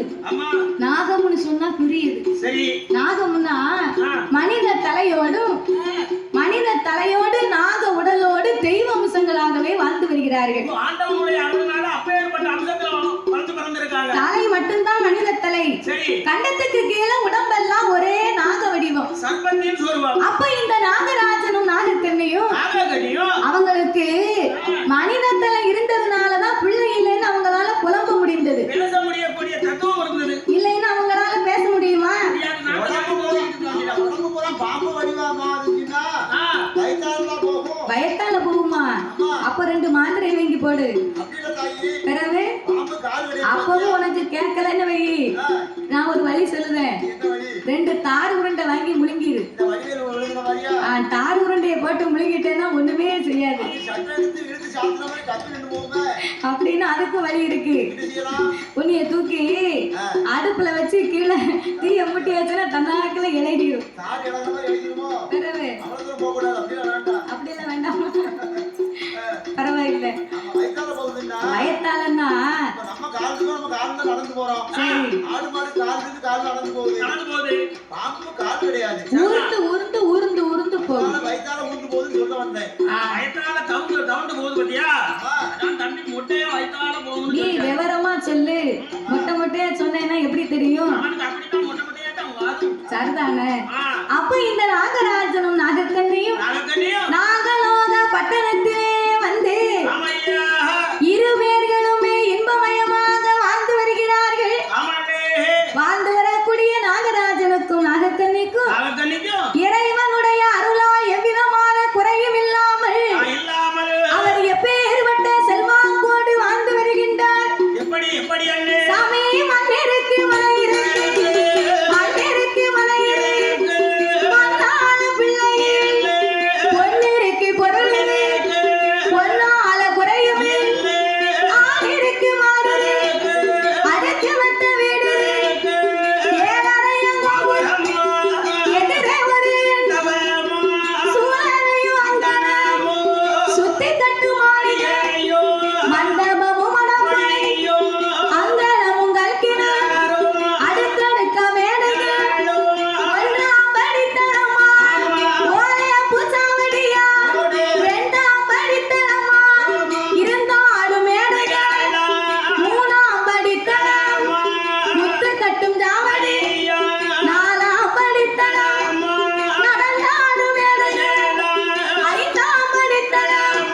சொல்லு. நாகம்னு சொன்னா புரியுது. சரி, நாகம்னா மனித தலையோடு நாக உடலோடு தெய்வ அம்சங்களாகவே வாழ்ந்து வருகிறார்கள். தலை மட்டும்தான் மனித தலை. கண்டத்துக்கு கீழே உடம்பெல்லாம் ஒரே நாக வடிவம். அப்ப இந்த நாகராஜனும் நாகக்கண்ணியும் அவங்களுக்கு மனித தலை இருந்ததுனாலதான் பிள்ளை இல்லைன்னு அவங்களால புலம்ப முடிந்தது. இல்லைன்னு அவங்களால பேச முடியுமா? பயத்தால போகுமா? அப்ப 2 மாத்திரை வாங்கி போடு. பிறகு அப்பவும் உனக்கு கேட்கலன்னு வை, நான் ஒரு வழி சொல்லுவேன். 2 தார் உருண்டை வாங்கி முழுங்கிடு. தார் உருண்டையை போட்டு முழுங்கிட்டேன்னா ஒண்ணுமே செய்யாது அப்படின்னு அதுக்கு வழி இருக்கு. உன்னைய தூக்கி அடுப்புல வச்சு கீழே தீய மூட்டி வச்சுன்னா தன்னாக்குல இலைடிடும். அப்படியெல்லாம் வேண்டாம், பரவாயில்லை. வயத்தாலன்னா ஊர்ந்து ஊர்ந்து ஊர்ந்து போகும். நீ விவரமா சொல்லு. மொட்டை மொட்டையா சொன்னேன்னா எப்படி தெரியும்? சரிதானே? அப்ப இந்த நாகராஜனும் நாகக்கண்ணியும் நாகலோக பட்டணத்திலே வந்து இரு பேர்களுமே இன்பமயமாக வாழ்ந்து வருகிறார்கள். வாழ்ந்து வரக்கூடிய நாகராஜனுக்கும் நாகக்கண்ணிக்கும் இறைவனுடைய அருளால் எவ்விதமான குறையும் இல்லாமல் அவர் எப்பேற்பட்ட செல்வாங்கோடு வாழ்ந்து வருகின்றார். சாமி மண்ணிற்கு மலை இருக்கு, மண்ணிற்கு மலை இருக்கு, பொன்னால பிள்ளை பொன்னிற்கு பொருள் பொன்னால குறையும் ஆணிற்கு மாறு அடுத்து வந்த வீடு ஏழரையும் எதிரே ஒரு சூழலையும் அங்கனம் சுத்தி தட்டு மாளிகை மண்டபமும் மடமும் அங்கனமும் கல்கினார் அடுக்கடுக்க மேடைகள் ஒன்றாம் படித்தரமா ஓலைய பூச்சாவடியா 2ஆம் படித்தரமா இருந்தாலும் மேடைகள் 3ஆம் படித்தரம் முத்து கட்டும் ஜாவடி 4ஆம் படித்தரம் நடந்தாடும் மேடைகள் 5ஆம் படித்தரம்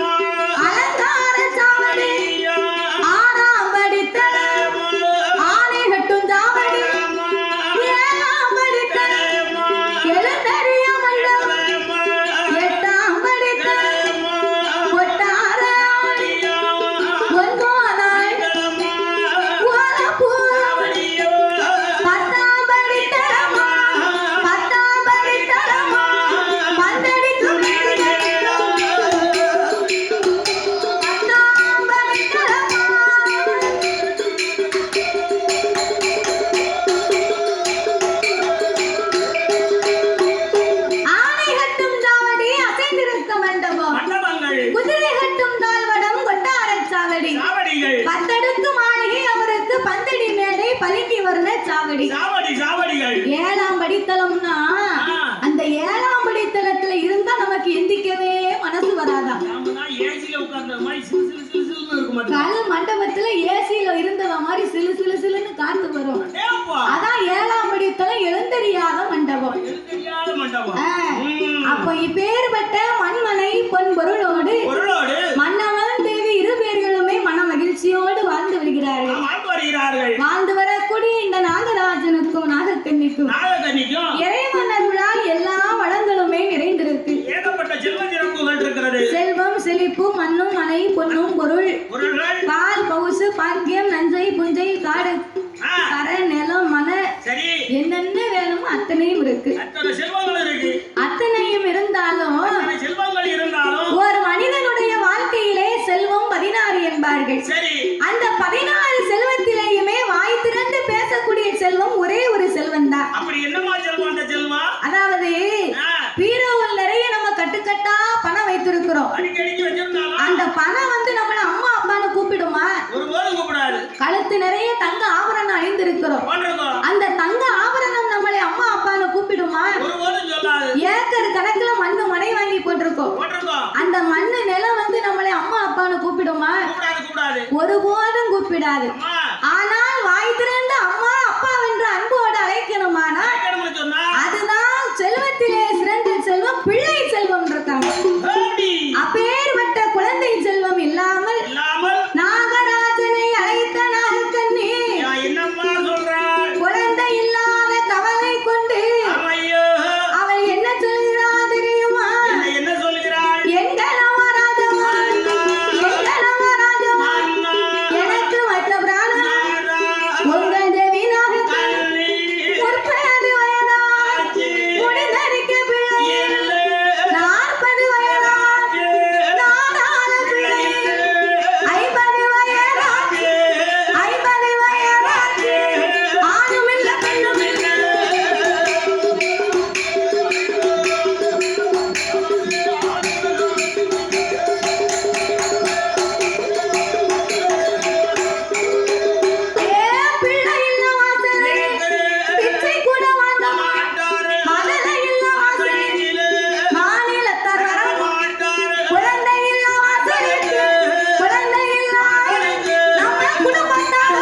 அலங்கார சாவடி 6ஆம் படித்தரம் ஆணை கட்டும் ஜாவடி 7ஆம் படித்தரம் எழுந்தறிய மண்டபம் 8ஆம் படித்தரம் ஒட்டாராடி 9ஆம் ஓலப்பூ 10ஆம் படித்தரமா 10ஆம் படித்தரமா பந்தடிக்கும் மேடைகள் 10ஆம் படித்தரமா ஆணை கட்டும் ஜாவடி அசைந்திருக்க மண்டபம் குதிரை கட்டும் தாழ்வடம் கொட்டாரச் சாவடி 10 மாளிகை அவருக்கு பந்தடி மேடை பளிங்கு வர்ண சாவடி 7ஆம் படித்தளம்னா அந்த 7ஆம் படித்தளத்துல இருந்தா நமக்கு எந்திக்கவே மனசு வராதா? கல் மண்டபத்துல ஏசியில இருந்தவ மாதிரி சிலு சிலு சிலுன்னு காத்து வரும். அதான் 7ஆம் படித்தளம் எழுந்தறியாத மண்டபம். அப்ப இப்பேற்பட்ட மண்மனை பொன் பொருளோடு மன்னவன் தேவி இரு பேர்களுமே மன மகிழ்ச்சியோடு வாழ்ந்து வருகிறார்கள். வாழ்ந்து வரக்கூடிய இந்த நாகராஜனுக்கும் நாகக்கண்ணிக்கும் இறைவனர்களால் எல்லா வளங்களுமே நிறைந்திருக்கு. செல்வம் செழிப்பு மண்ணும் மனை பொன்னும் பொருள் பால் பவுசு பாக்கியம் நஞ்சை புஞ்சை காடு கரை நிலம் மன என்னென்ன வேணுமோ அத்தனையும் இருக்கு. அத்தனையும் இருந்தாலும் ஒரு மனிதனுடைய வாழ்க்கையிலே செல்வம் 16 என்பார்கள். அந்த 16 செல்வத்திலேயுமே வாய் திறந்து பேசக்கூடிய செல்வம் ஒரே ஒரு செல்வம் தான். அதாவது பீரோவில் நிறைய நம்ம கட்டுக்கட்டா பணம் வைத்திருக்கிறோம். அந்த பணம் வந்து நம்மள அம்மா அப்பான்னு கூப்பிடுமா? கழுத்து நிறைய தங்க ஆபரணம் அணிந்திருக்கிறோம். அந்த தங்க ஆபரணம் நம்மளை அம்மா அப்பான்னு கூப்பிடுமா? ஏக்கர் கணக்குல மண்ணு மனை வாங்கி போட்டிருக்கோம். அந்த மண்ணு நிலம் வந்து நம்மளை அம்மா அப்பான்னு கூப்பிடுமா? ஒருபோதும் கூப்பிடாது. ஆனால் வாய் திறந்து அம்மா அப்பா என்று அன்போடு அழைக்கணுமானா அதுதான் செல்வத்திலே சிறந்த செல்வம் பிள்ளை செல்வம் இருக்காங்க. அப்பேற்பட்ட குழந்தை செல்வம் இல்லாமல் நாகராஜனை அழைத்த நாகக்கண்ணி குழந்தை இல்லாத கவலை கொண்டு அவள் என்ன சொல்கிறாள் தெரியுமா? எங்க நவராஜமா எனக்கு மற்ற பிராணம் உங்க தேவி நாகக்கண்ணி முற்பது வயதாச்சு முடிந்தரிக்க பிள்ளை 40 வயதாச்சு நாடாள பிள்ளை 50 வயதாச்சு ஆணும் இல்ல பெண்ணும் இல்ல. பிள்ளை இல்ல வாசல் பிச்சை கூட வாங்க மதலை இல்ல வாசல் மாநிலத்தார் வர குழந்தை இல்ல வாசலுக்கு குழந்தை இல்ல நம்ம குடும்பத்தார்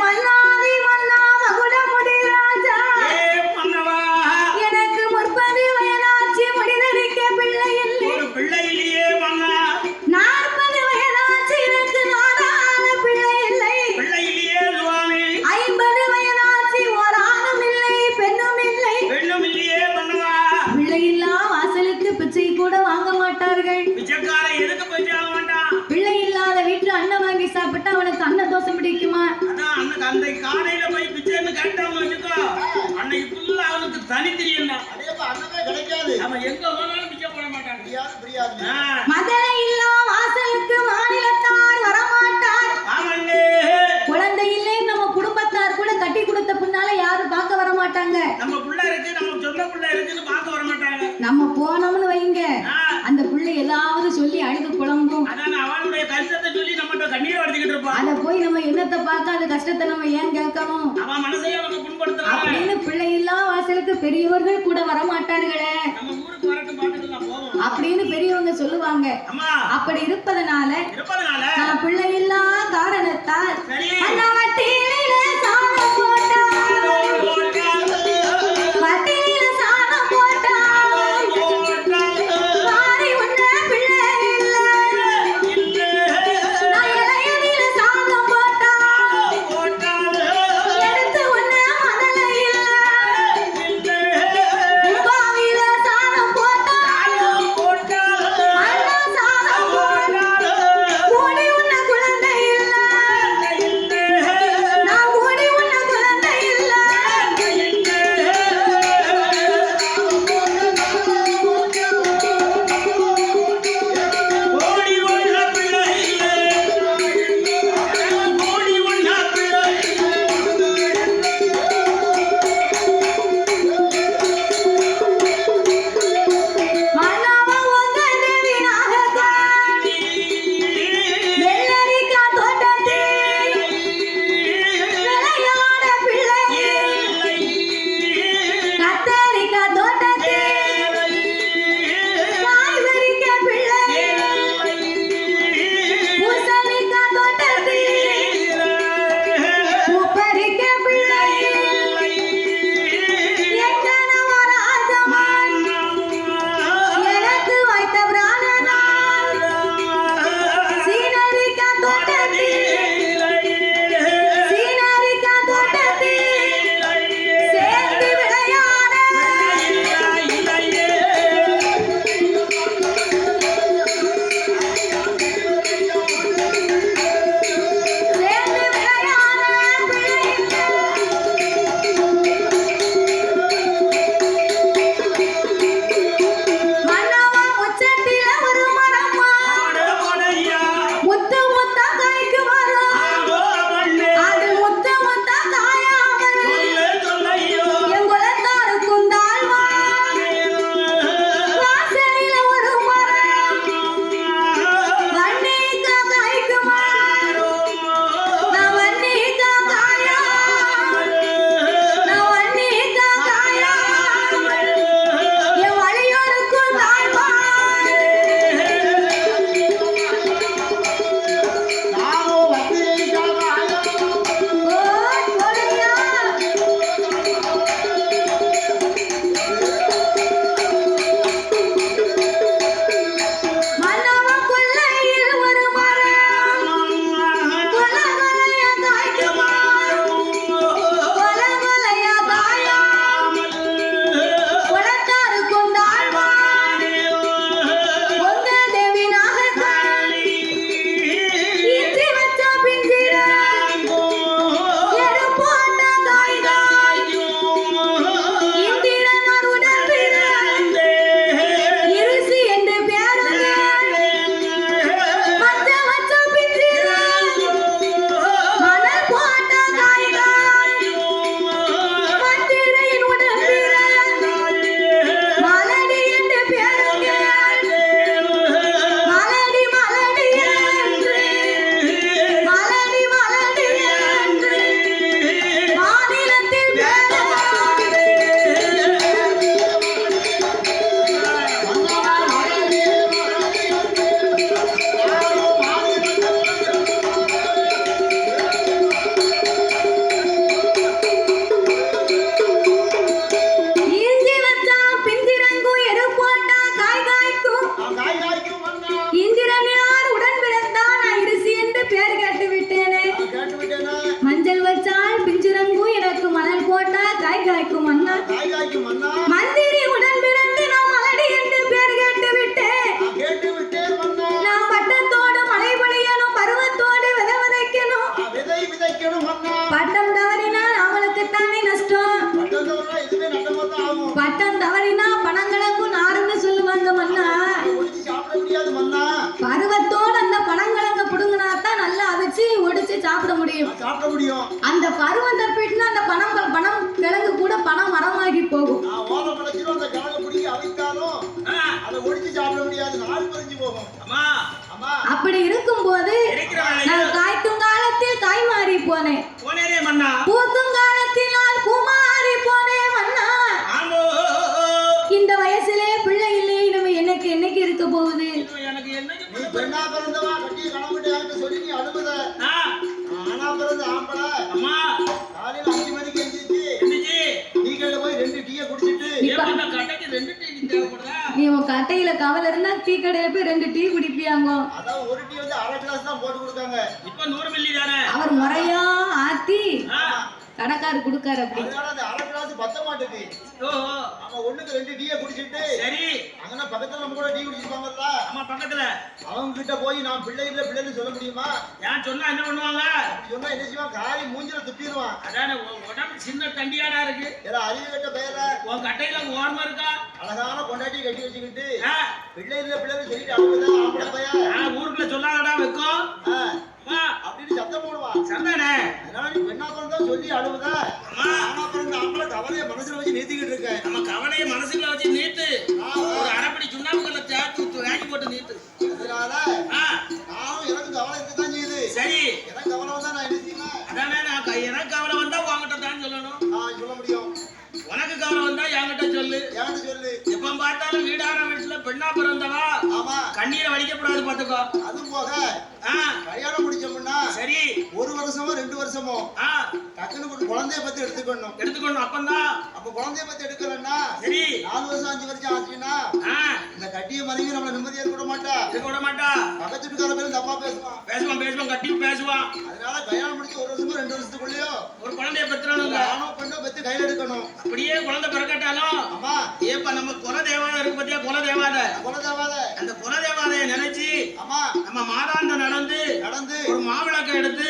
மன்னாதி மன்னா மகுடமுடி ராஜா எனக்கு 30 வயதாச்சு முடிதரிக்க பிள்ளை இல்லை 40 வயதாச்சு எனக்கு நாடாள பிள்ளை இல்லை 50 வயதாச்சு ஒரு ஆணும் இல்லை பெண்ணும் இல்லை. பிள்ளை இல்லா வாசலுக்கு பிச்சை கூட வாங்க மாட்டார்கள். பிள்ளை இல்லாத வீட்டுல அன்னம் வாங்கி சாப்பிட்டா அவனுக்கு அன்ன தோஷம் பிடிக்குமா? மதலை இல்லா வாசலுக்கு மாநிலத்தார் வரமாட்டார். குழந்தை இல்லை நம்ம குடும்பத்தார் கூட கட்டி கொடுத்த பின்னால யாரும் பார்க்க வர மாட்டாங்க. நம்ம போனோம்னு வைங்க அந்த பிள்ளை ஏதாவது சொல்லி அழுது புலம்பும். அத போய் நம்ம என்னத்தை பார்க்க அந்த கஷ்டத்தை நம்ம ஏன் கேட்கணும் அப்படின்னு பிள்ளை இல்லா வாசலுக்கு பெரியவர்கள் கூட வரமாட்டார்களே அப்படின்னு பெரியவங்க சொல்லுவாங்க. அப்படி இருப்பதனால நான் பிள்ளை இல்லா காரணத்தால் அந்த வட்டியிலே சாணம் போட்டால் வட்டியில சாணம் போட்டால் மாறி உன்ன பிள்ளை இல்ல நான் இளையதில சாணம் போட்டால் எடுத்து உன்ன மதலை இல்ல பாவில சாணம் போட்டால் அண்ணா சாணம் போட்டால் சாப்பிட முடியும். அந்த பருவம் தப்பிட்டுனா அந்த பணம் கிழங்கு கூட பணம் மரமாகி போகும். நான் ஓலை பழச்சிலும் அந்த கிழங்கு பிடிக்கி அவித்தாலும் அதை ஒடிச்சு சாப்பிட முடியாது, நாள் பறிஞ்சு போகும். அப்படி இருக்கும்போது நான் காய்க்கும் காலத்தில் காய் மாறி போனேன், பூக்கும் காலத்தில் நான் பூமாறி போனேன் மன்னா. இந்த வயசுலே பிள்ளை இல்லை, இனிமே எனக்கு என்னைக்கு இருக்க போகுது? நீ பெண்ணா பிறந்தவா கட்டிய கணவன் சொல்லி நீ அழுகுத. ஆனா பிறந்த ஆம்பளை காலையில 5 மணிக்கு எந்திரிச்சு டீக்கடையில போய் 2 டீயை குடிச்சிட்டு நீ உன் கட்டையில கவலை இருந்தா டீ கடையில போய் 2 டீ குடிப்பியாங்க. அதான் ஒரு டீ வந்து அரை கிளாஸ் தான் போட்டு கொடுக்காங்க. இப்ப 100 மில்லி தானே அவர் முறையா ஆத்தி கடைக்காரு குடுக்காரு. அப்படி அதனால அந்த அரை கிளாஸ் பத்த மாட்டேது. அவன் ஒண்ணுக்கு 2 டீயை குடிச்சிட்டு சரி அங்கனா பக்கத்துல நம்ம கூட டீ குடிச்சிருப்பாங்கல்ல, ஆமா பக்கத்துல அவங்க கிட்ட போய் நான் பிள்ளை இல்ல பிள்ளைன்னு சொல்ல முடியுமா? ஏன் சொன்னா என்ன பண்ணுவாங்க? சொன்னா என்ன செய்வான்? காலி மூஞ்சில துப்பிடுவான். அதானே உடம்பு சின்ன தண்டியாடா இருக்கு. ஏதோ அறிவு கட்ட பெயர உன் கட்டையில ஓரமா இருக்கா? அழகான பொண்டாட்டி கட்டி வச்சுக்கிட்டு பிள்ளை இல்ல பிள்ளைன்னு சொல்லிட்டு அழுகுதா ஆம்பளை பையன். ஊருக்குள்ள சொல்லாதடா வைக்கும் அப்படின்னு சத்தம் போடுவான். சந்தானே அதனால நீ பெண்ணா பிறந்தா சொல்லி அழுகுதா? ஆனா பிறந்த ஆம்பளை கவலைய மனசுல வச்சு நீத்திக்கிட்டு இருக்கேன். நம்ம கவலைய மனசுக்குள்ள வச்சு நீத்து, ஒரு அரைப்படி சுண்ணாம்புக்குள்ள தேக்கு வாங்கி போட்டு நீத்து. அதனால நானும் எனக்கு கவலை இருக்கதான் செய்யுது. சரி எனக்கு கவலை வந்தா நான் என்ன செய்வேன்? அதானே நான் எனக்கு கவலை வந்தா உன்கிட்ட தான் சொல்லணும். சொல்ல முடியும். உனக்கு கவலை வந்தா என்கிட்ட சொல்லு. என்கிட்ட சொல்லு. எப்ப பார்த்தாலும் வீடான வீட்டுல பெண்ணா பிறந்தவா ஆமா கண்ணீரை வலிக்கப்படாது பாத்துக்கோ. அதுவும் போக கல்யாணம் முடிச்சோம்னா சரி 1 வருஷமோ 2 வருஷமோ டக்குன்னு ஒரு குழந்தைய பத்தி எடுத்துக்கணும். அப்பந்தான் அப்ப குழந்தைய பத்தி எடுக்கலன்னா சரி 4 வருஷம் 5 வருஷம் ஆச்சுன்னா இந்த கட்டிய மனைவி நம்மள நிம்மதியா இருக்க மாட்டா. பக்கத்து வீட்டுக்கார பேரும் தப்பா பேசுவான் கட்டி பேசுவான். அதனால கல்யாணம் முடிச்சு 1 வருஷமோ 2 வருஷத்துக்குள்ளேயோ ஒரு குழந்தைய பெற்றணும். ஆணோ பெண்ணோ பெத்து கையில எடுக்கணும். அப்படியே குழந்தை பிறக்கட்டாலும் ஆமா ஏப்ப நம்ம குல தேவாலயம் இருக்கு பத்தியா? குல தேவாலயம் அந்த குல தேவாலயம் நினைச்சு ஆமா நம்ம மாதாண்டம் நடந்து ஒரு மாவிளக்கம் எடுத்து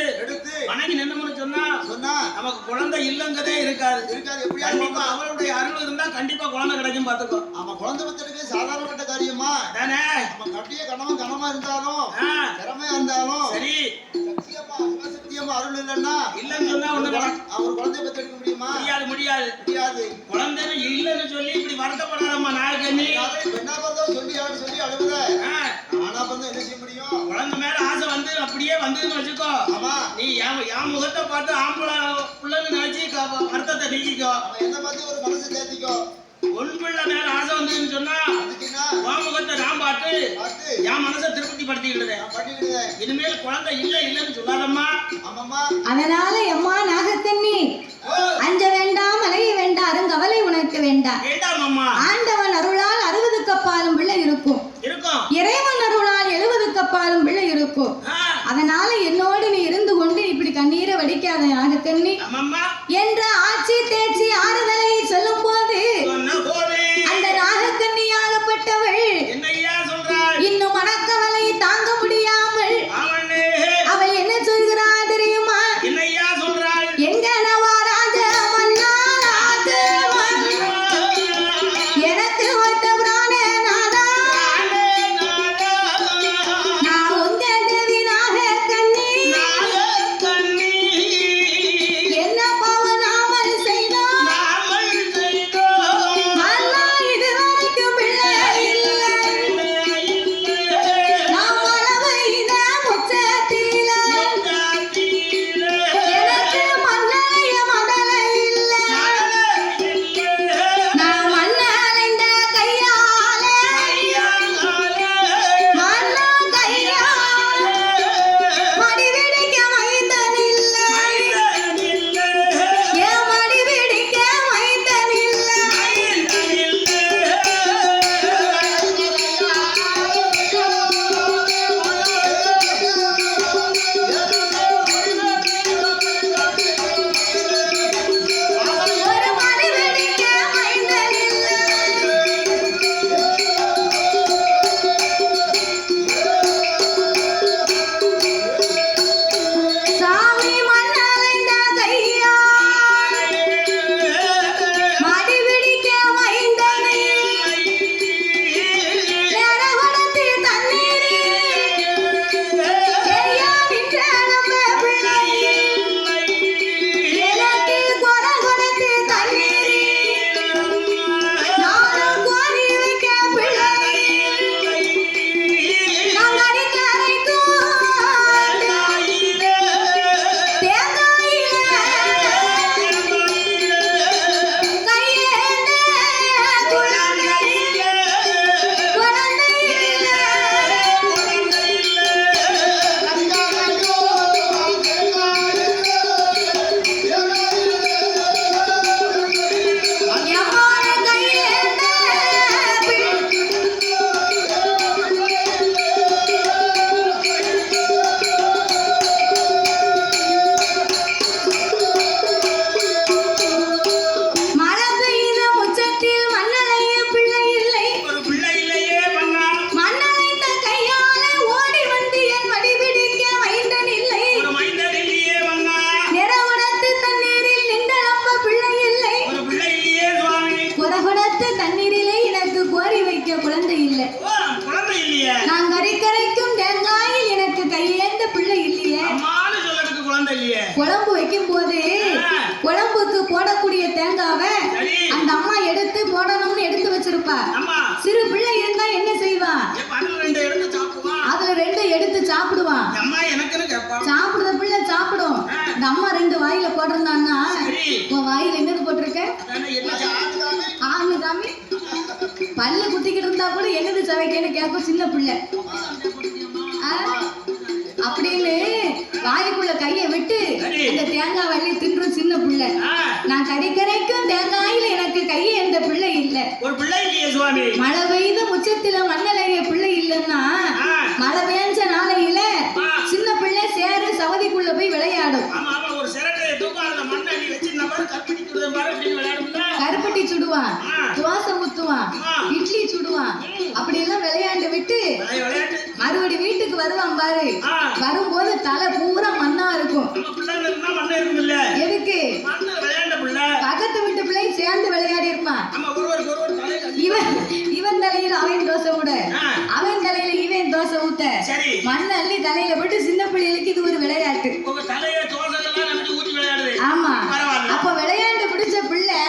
வணங்கி நின்னும்னு சொன்னா நமக்கு குழந்தை இல்லங்கதே இருக்காது. எப்படி அவளுடைய அருள் இருந்தா கண்டிப்பா குழந்தை கிடைக்கும் பாத்துக்கோ. ஆமா குழந்தை பத்திரிக்கை சாதாரணப்பட்ட காரியமா தானே? நம்ம கட்டிய கணவன் கனமா இருந்தாலும் திறமையா இருந்தாலும் சரி சத்தியமா அருள் இல்லன்னா இல்லன்னு சொன்னா ஒண்ணு அவர் குழந்தை பத்தி எடுக்க முடியுமா? முடியாது. குழந்தை இல்லன்னு சொல்லி இப்படி வருத்தப்படாதம்மா நாயகனி. சொல்லி அழுகுத. ஆனா வந்து என்ன செய்ய முடியும்? குழந்தை மேல ஆசை வந்து அப்படியே வந்துன்னு வச்சுக்கோ. நீ என் முகத்தை பார்த்து ஆம்பளை பிள்ளைன்னு நினைச்சு வருத்தத்தை நீக்கிக்கோ. என்ன பார்த்து ஒரு மனசு தேத்திக்கோ. பொன் பிள்ளை மேல ஆசை வந்துன்னு சொன்னா உன் முகத்தை நான் பார்த்து என் மனசை திருப்தி படுத்திக்கிட்டு இனிமேல் குழந்தை இல்லைன்னு சொல்லாதம்மா. அதனால எம்மா நாகத்தண்ணி அஞ்ச வேண்டாம் அலைய வேண்டாம் அருங்கவலை உனக்கு வேண்டாம். ஆண்டவன் அருளால் 60 கப்பாலும் பிள்ளை இருக்கும். இறைவன் அருளால் 70 கப்பாலும் பிள்ளை இருக்கும். அதனால என்னோடு நீ இருந்து கொண்டு இப்படி கண்ணீரை வடிக்காத நாகக்கண்ணி என்ற ஆட்சி தேர்ச்சி ஆறுதலை சொல்லும் போது அந்த நாகக்கண்ணியாகப்பட்டவள் இன்னும் மனக்கவலை தாங்க முடியாமல் அவள் என்ன சொல்கிறாள் தெரியுமா? எங்க எனக்கு ஒத்த பிராண நாதா நான் உங்க தேவி நாகக்கண்ணி என்ன பாவம் நாமல் செய்தோம் குழம்பு வைக்கும் போது குழம்புக்கு போடக்கூடிய தேங்காவை சரி. அந்த அம்மா எடுத்து போடணும்னு எடுத்து வச்சிருப்பா. ஆமா. சிறு பிள்ளை இருந்தா என்ன செய்வா? அதுல 2 எடுத்து சாப்பிடுவான். அதுல 2 எடுத்து சாப்பிடுவான். அம்மா எனக்குன்னு கேட்பான். சாப்பிடுற பிள்ளை சாப்பிடும். இந்த அம்மா 2 வாயில போட்டிருந்தான்னா சரி. உன் வாயில என்னது போட்டிருக்க? அதானே என்ன சாப்பிடுறாங்க? ஆமி காமி பல்ல குத்திக்கிட்டு இருந்தா கூட என்னது சவைக்கன்னு கேட்கும் சின்ன பிள்ளை. அப்படின்னு வாய்க்குள்ள கைய விட்டு அந்த தேங்காய் வள்ளி தின்றும் சின்ன பிள்ளை. நான் கரைக்கும் தேங்காயில எனக்கு கைய எந்த பிள்ளை இல்ல. ஒரு பிள்ளை இல்லையே சுவாமி. மழை பெய்த முச்சத்தில மண்ணலைய பிள்ளை இல்லன்னா மழை பெஞ்ச நாளையில சின்ன பிள்ளை சேரு சவதிக்குள்ள போய் விளையாடும். ஆமா ஆமா. ஒரு சிரட்டையை தூக்கம் அந்த மண்ணை நீ வச்சு நம்ம கற்பட்டி சுடுதம் பாரு அப்படின்னு விளையாடும்ல. கருப்பட்டி சுடுவான், தோசை ஊத்துவான், இட்லி சுடுவான். அப்படி எல்லாம் விளையாண்டு விட்டு மறுபடி வீட்டுக்கு வருவான் பாரு. வரும்போது தலை பூரா மண்ணா இருக்கும். எதுக்கு? பக்கத்து வீட்டு பிள்ளை சேர்ந்து விளையாடி இருப்பான். இவன் தலையில அவன் தோசை விட, அவன் தலையில இவன் தோசை ஊத்த, மண் அள்ளி தலையில போட்டு சின்ன பிள்ளைகளுக்கு இது ஒரு விளையாட்டு. ஆமா. அப்ப விளையாண்டு பிடிச்ச பிள்ளை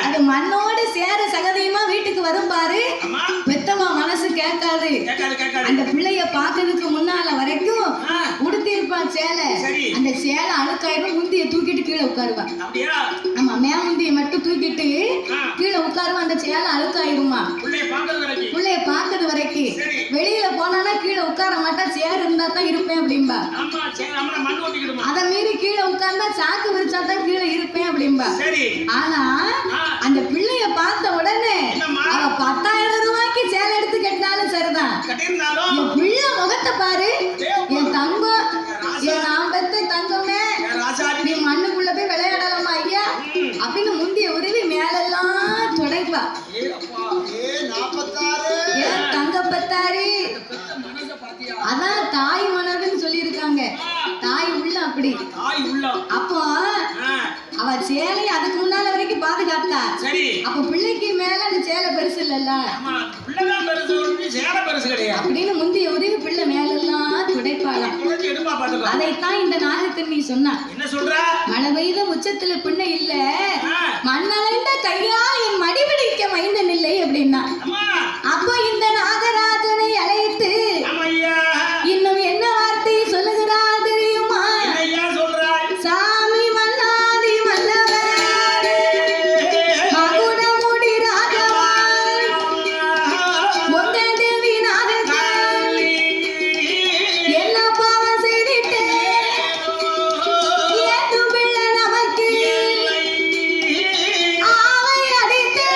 அது மண்ணோடு சேர சகதியுமா வீட்டுக்கு வரும் பாரு. பெத்தமா மனசு கேட்காது. அந்த பிள்ளைய பாக்குறதுக்கு முன்னால வரைக்கும் உடுத்திருப்பான் சேலை. அந்த சேலை அழுக்காயிரும். முந்திய தூக்கிட்டு கீழே உட்காருவான். ஆமா, மேமுந்திய மட்டும் தூக்கிட்டு கீழே உட்காருவான். அந்த சேலை அழுக்காயிருமா பிள்ளைய பாக்குறது வரைக்கும். வெளியில போனானா கீழே உட்கார மாட்டா. சேர் இருந்தா தான் இருப்பேன் அப்படின்பா. அதை மீறி கீழே உட்கார்ந்தா சாக்கு விரிச்சா தான் கீழே இருப்பேன் அப்படின்பா. ஆனா அந்த பிள்ளைய பார்த்த உடனே அவ 10,000 ரூபாய்க்கு சேலை எடுத்து கட்டினாலும் சரிதான். என் பிள்ளை முகத்தை பாரு, என் தங்கம், என் நான் பெத்த தங்கமே, நீ மண்ணுக்குள்ள போய் விளையாடலாமா ஐயா அப்படின்னு முந்திய உருவி மேலெல்லாம் துடைப்பா. ஏன் தங்கப்பத்தாரு? அதான் தாய் மனதுன்னு சொல்லியிருக்காங்க. தாய் உள்ள அப்படி. அப்போ அவ சேலை அதுக்கு முன்னால வரைக்கும் பாதுகாத்தா. அப்ப பிள்ளைக்கு மேல அந்த சேலை பெருசு இல்லல்ல அப்படின்னு முந்தைய உதவி பிள்ளை மேலெல்லாம் துடைப்பாளாம். அதைத்தான் இந்த நாகக்கண்ணி சொன்னா. மழை பெய்த உச்சத்துல பிள்ளை இல்ல, மண்ணளைந்த கையால் என் மடிபிடிக்க மைந்தன் இல்லை அப்படின்னா. அப்போ இந்த நாகராஜனை அழைத்து இன்னும் என்ன வார்த்தை சொல்லுகிறா தெரியுமா? சாமி மன்னாதி மன்னவர் மகுடமுடி ராகவாய் உங்க தேவி நாகக்கண்ணி என்ன பாவம் செய்திட்டு ஏது பிள்ளை நமக்கு ஆவை அடித்து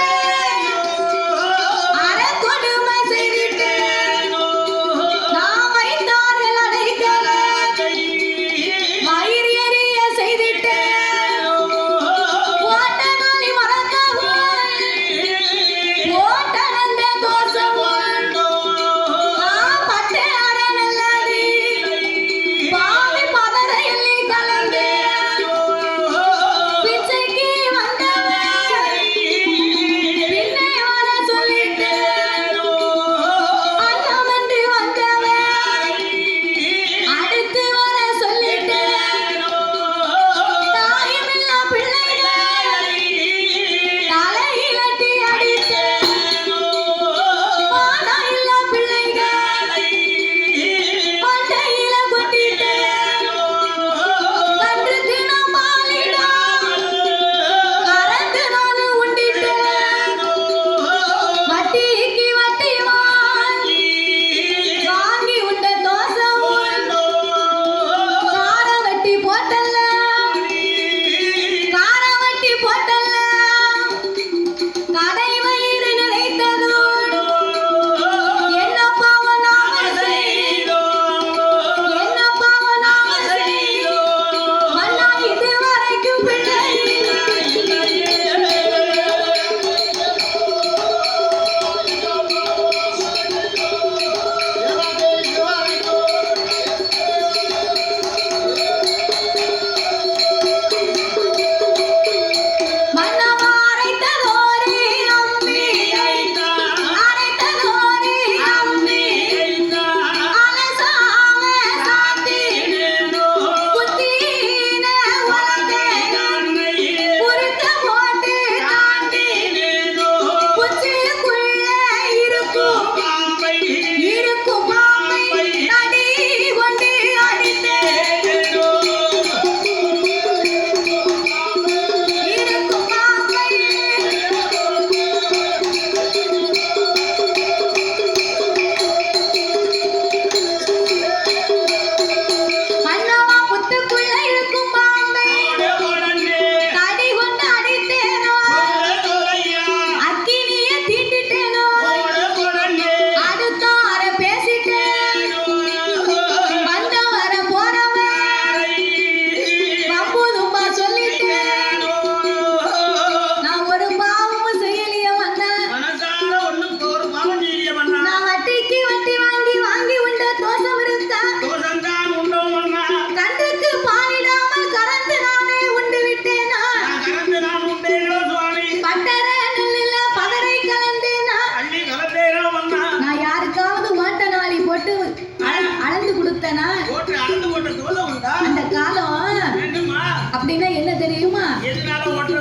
அப்படின்னா என்ன தெரியுமா? எதனால ஓட்டு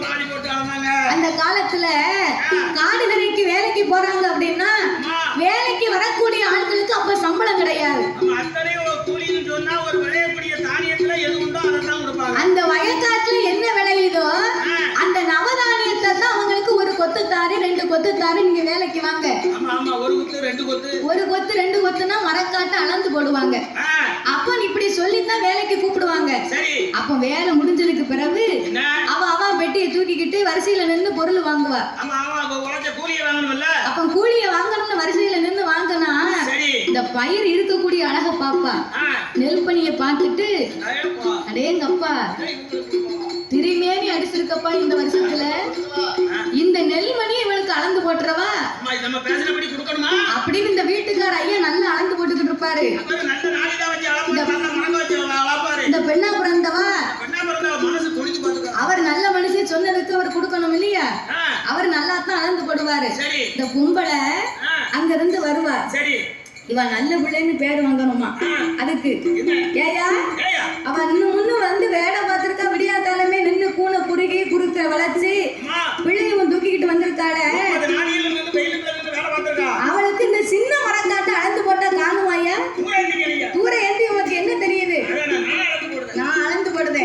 நாடி போட்டு ஆனாங்க? அந்த காலத்துல காடுகரைக்கு வேலைக்கு போறாங்க அப்படின்னா வேலைக்கு வரக்கூடிய ஆட்களுக்கு அப்ப சம்பளம் கிடையாது. அத்தனை கூலின்னு சொன்னா ஒரு விளையக்கூடிய தானியத்துல எது உண்டோ அதை தான் கொடுப்பாங்க. அந்த வயக்காட்டுல என்ன விளையுதோ அந்த நவதானியத்தை தான் அவங்களுக்கு ஒரு கொத்து தாரு 2 கொத்து தாரு நீங்க வேலைக்கு வாங்க. ஆமா ஆமா, ஒரு கொத்து 2 கொத்து, ஒரு கொத்து 2 கொத்துனா மரக்காட்டை அளந்து போடுவாங்க. அப்ப இப்படி சொல்லித்தான் வேலைக்கு கூப்பிடுவாங்க. சரி, அப்ப வேலை முடிஞ்சதுக்கு பிறகு அவ பெட்டியை தூக்கிக்கிட்டு வரிசையில நின்னு பொருள் வாங்குவா. ஆமா ஆமா, உழைச்ச கூலியை வாங்கணும்ல. அப்ப கூலியை வாங்கணும்னு வரிசையில நின்னு வாங்கினா இந்த பயிர் இருக்கக்கூடிய அழக பாப்பா. நெல்பணியை பார்த்துட்டு அடேங்கப்பா திருமேனி அடிச்சிருக்கப்பா இந்த வருஷத்துல இந்த நெல்மணி இவளுக்கு அளந்து போட்டுறவா அப்படின்னு இந்த வீட்டுக்கார ஐயா நல்லா அளந்து போட்டுக்கிட்டு இருப்பாரு. இந்த பெண்ணா பிறந்தவா அவர் நல்ல மனுஷன் சொன்னதுக்கு அவர் கொடுக்கணும் இல்லையா? அவர் நல்லா தான் அளந்து போடுவாரு. இந்த பொம்பளை அங்க இருந்து வருவா. இவ நல்ல பிள்ளைன்னு பேர் வாங்கணுமா? அதுக்கு ஏயா அவ இன்னும் முன்னு வந்து வேலை பார்த்திருக்கா. விடியாத்தாலுமே நின்று கூனை குறுக்கி குறுக்க வளைச்சு